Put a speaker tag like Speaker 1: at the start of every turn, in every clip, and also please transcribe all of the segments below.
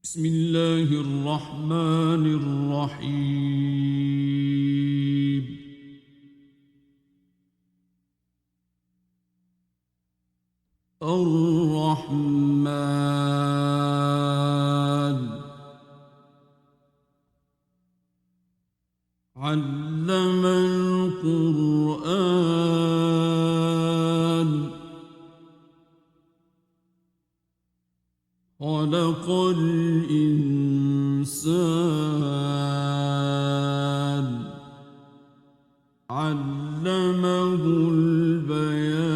Speaker 1: بسم الله الرحمن الرحيم. الرحمن علم القرآن خلق الإنسان علمه البيان.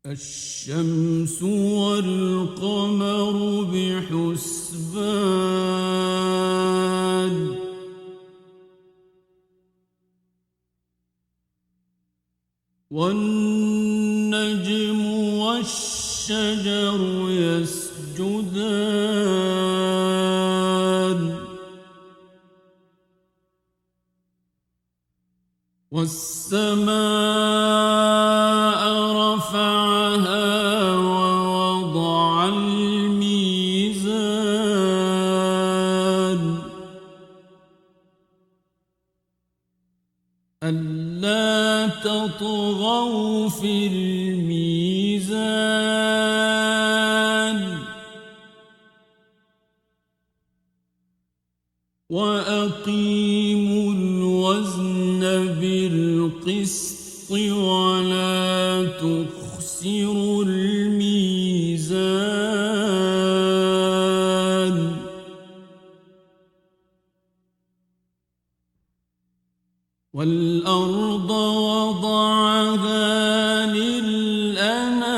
Speaker 1: الشمس والقمر بحسبان والنجم والشجر يسجدان والسماء رفعها ووضع الميزان ألا تطغوا في الميزان وأقيموا الوزن بالقسط ولا تخسروا الميزان والأرض وضعها للأنام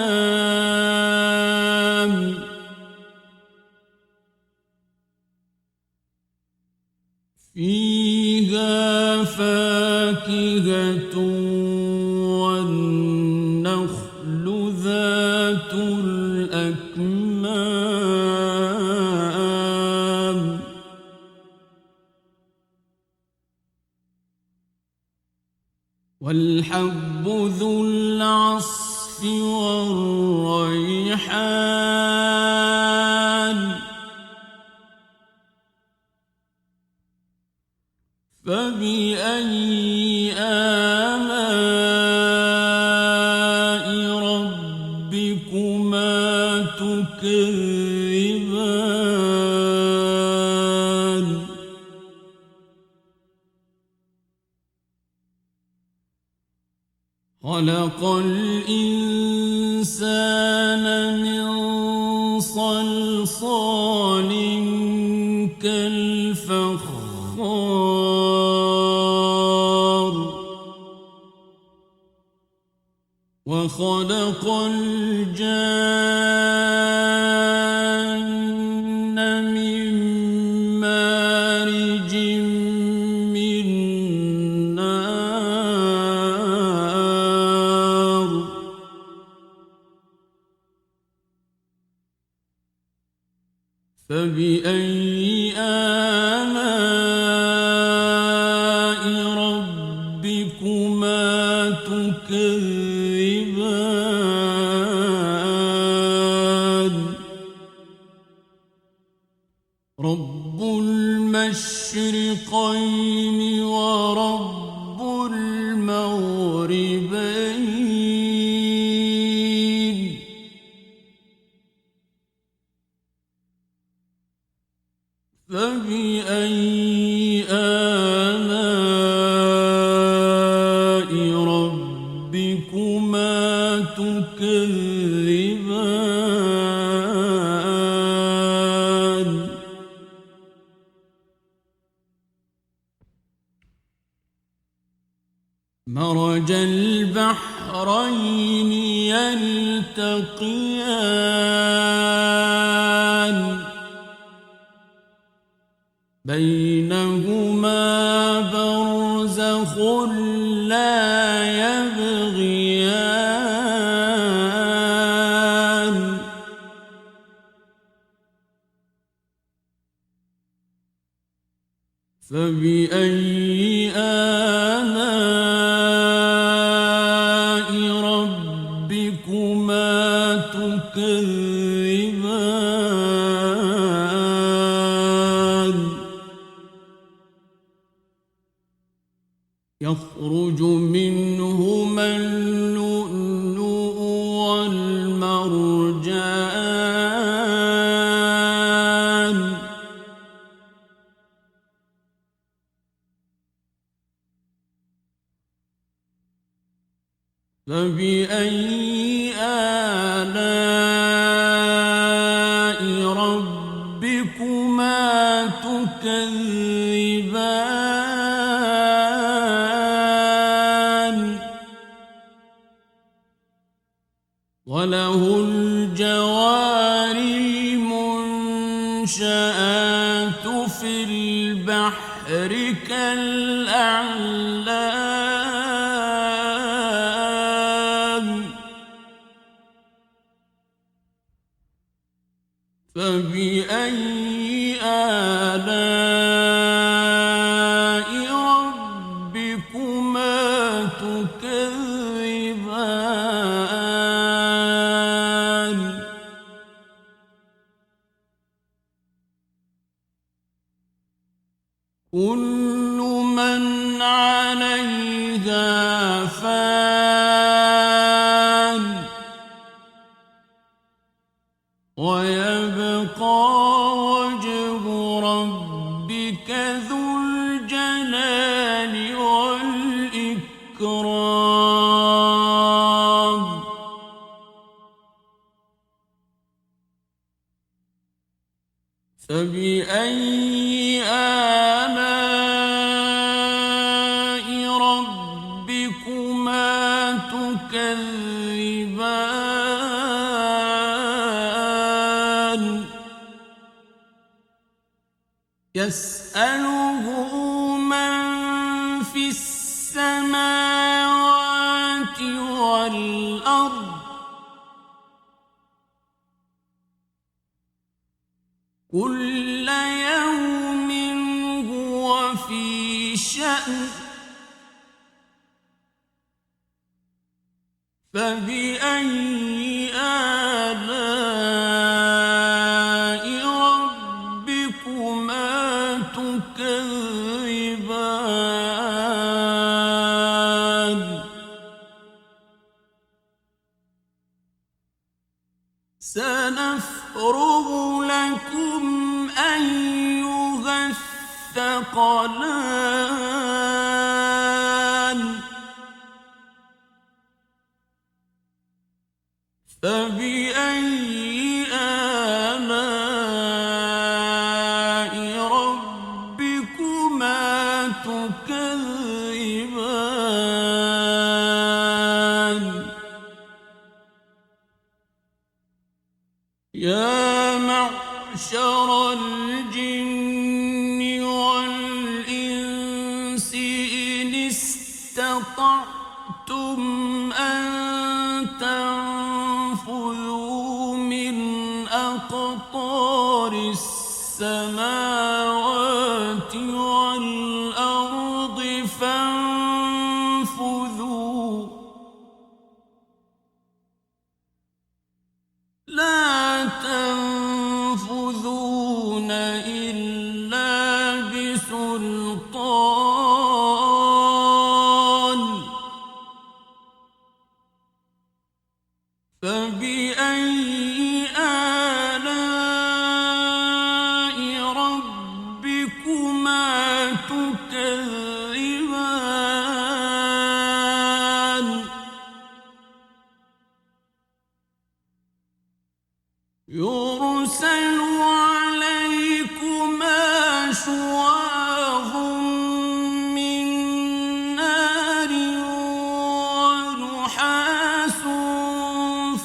Speaker 1: فيها فاكهة والنخل ذات الأكمام والحب ذو العصف والريحان فبأي آلاء ربكما تكذبان خلق الإنسان من صلصال كالفخار وخلق الجان من مارج من نار فبأي آلاء ربكما تكذبان رب المشرقين ورب المغربين فبأي آلاء ربكما تكذبان مرج البحرين يلتقيان بينهما برزخ لا يبغيان فبأي آلاء يخرج منهما اللؤلؤ والمرجان فبأي آلاء ربكما تكذبان وله الجوار المنشآت في البحر كالأعلام فبأي آلاء ربكما تكذبان كل من عليها فان ويبقى وجه ربك ذو الجلال والإكرام فبأي آلاء ربكما تكذبان يسأله من في السماوات والأرض كل يوم هو في شأن فبأي آلاء ربكما تكذبان سنفرغ لكم أيها الثقلان فبأي آلاء ربكما تكذبان يا معشر الجن والإنس إن استطعتم أن تنفذوا من أقطار السماوات والأرض فانفذوا لا تنفذون إلا بسلطان فبأي آلاء ربكما تكذبان يرسل عليكما شواظ من نار ونحاس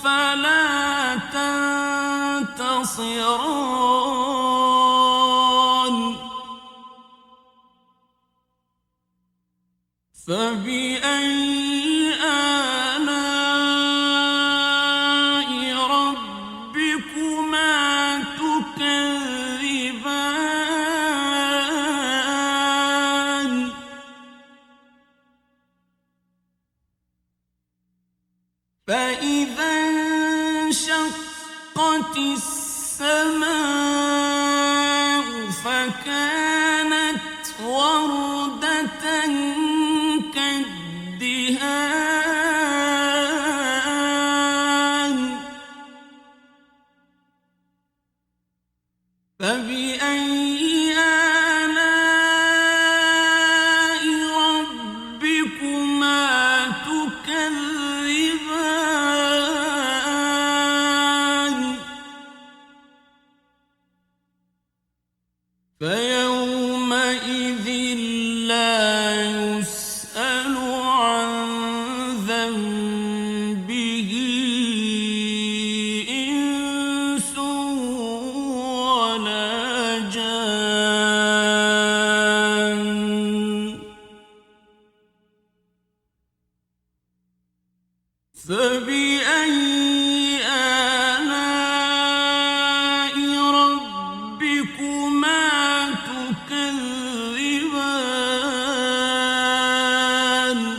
Speaker 1: فلا تنتصران فبأي آلاء ربكما تكذبان فإذا انشقت السماء فكانت وردة الدهان فبأي آلاء ربكما تكذبان فيومئذ لا يسأل عن ذنبه إنس ولا جان فبأي آلاء ربكما تكذبان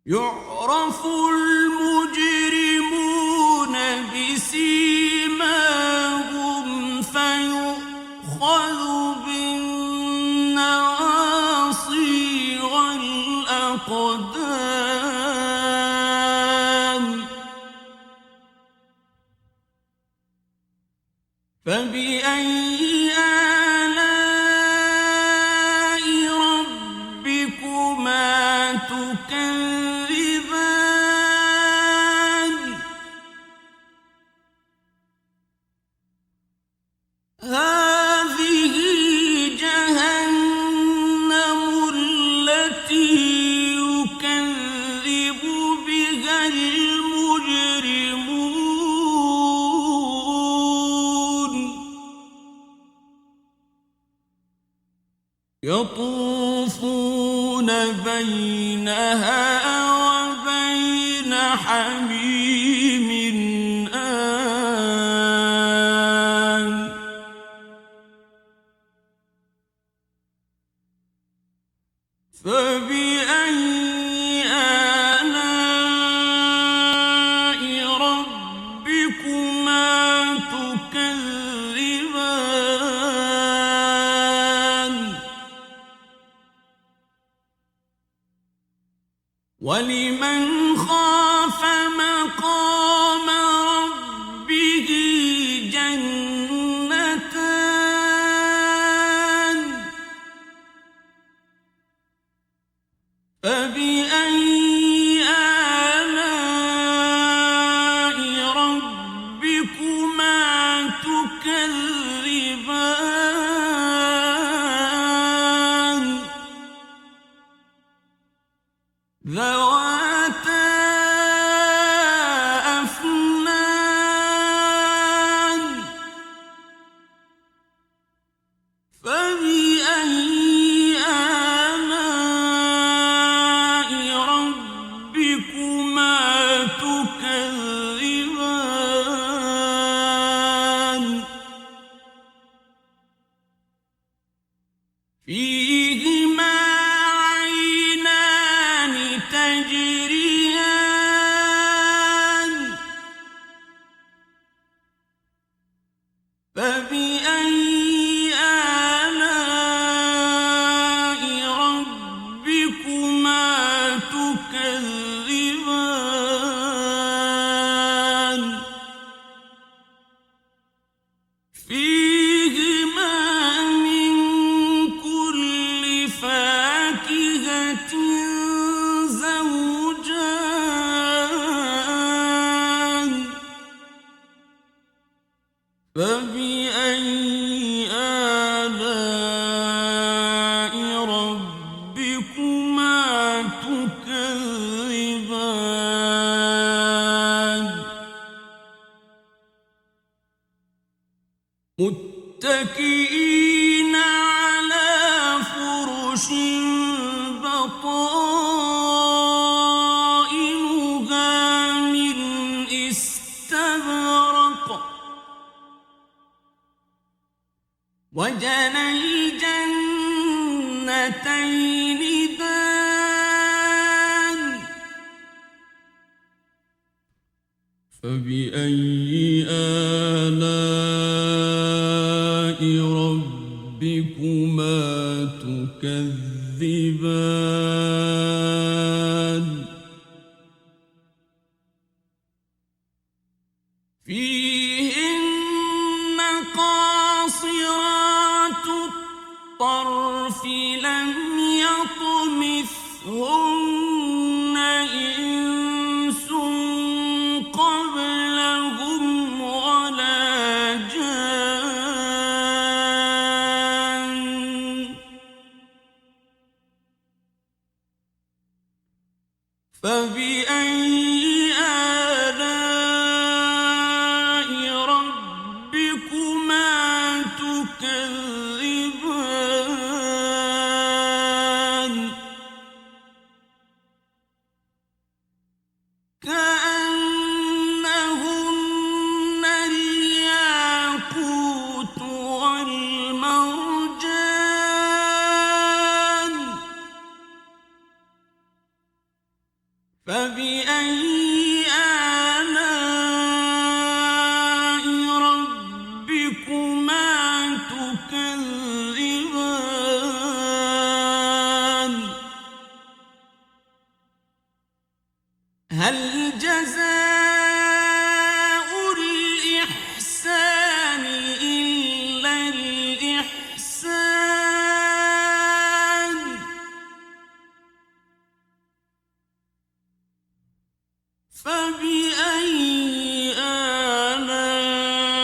Speaker 1: يعرف المجرمون بسيماهم فيؤخذ بالنواصي والأقدام فبأي آلاء ربكما تكذبان هذه جهنم التي يكذب بها المجرمون يطوفون بينها وبين حميم آن فبأي آلاء ربكما تكذبان ولمن خاف مقام ربه جنتان فبأي آلاء ربكما تكذبان ذواتا أفنان فبأي آلاء ربكما تكذبان فيهما عينان تجريان فبأي آلاء ربكما تكذبان فيهما من كل فاكهة زوجان فبأي آلاء ربكما تكذبان متكئين على فرش بطائنها من استبرق وجنى الجنتين دان فبأي آلاء ربكما تكذبان تكذبان فيهن قاصرات الطرف لم يطمثهن إنس قبلهم ولا جان فبأي آلاء ربكما تكذبان كأنهن الياقوت والمرجان فبأي آلاء ربكما تكذبان هل جزاء الإحسان إلا الإحسان فبأي آلاء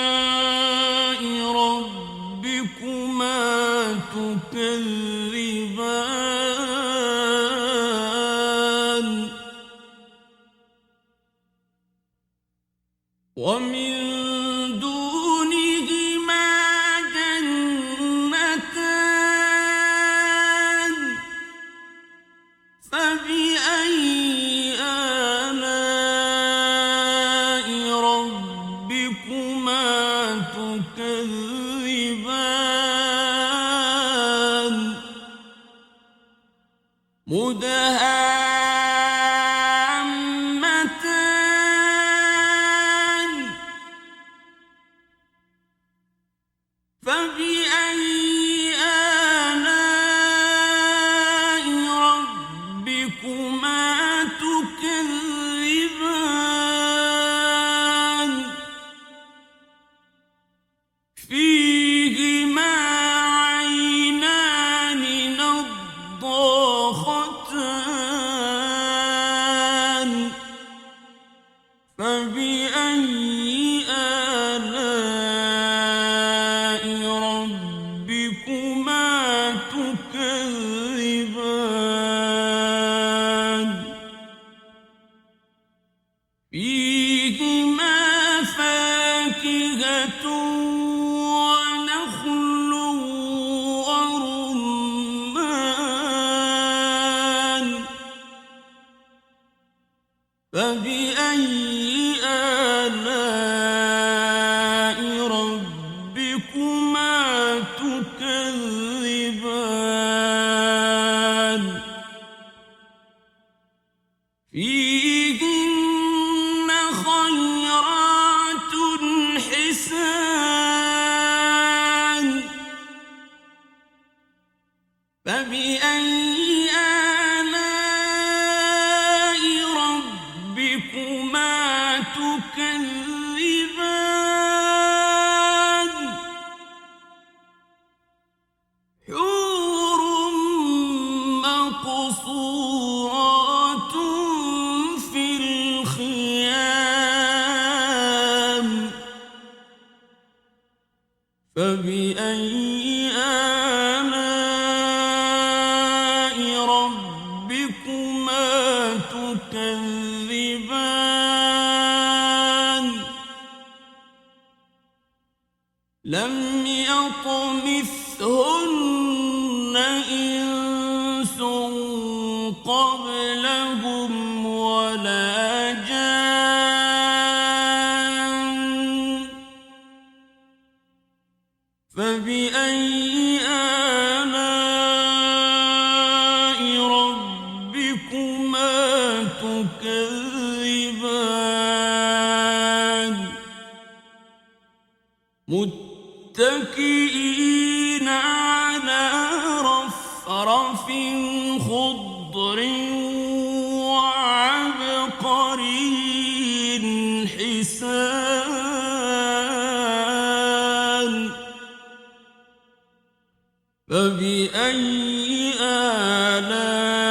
Speaker 1: ربكما تكذبان ومن دونهما جنتان فبأي آلاء ربكما تكذبان مدهامتان فبأي آلاء ربكما تكذبان فيهما عينان نضاختان فبأي آلاء ربكما تكذبان فيهما فاكهة ونخل ورمان فبأي آلاء ربكما تكذبان فيهن خيرات حسان فبأي آلاء ربكما تكذبان حور مقصورات في الخيام فبأي آلاء ربكما تكذبان لم يطمثهن إنس قبلهم ولا جان فبأي آلاء ربكما تكذبان متكئين على رفرف خضر وعبقري حسان فبأي آلاء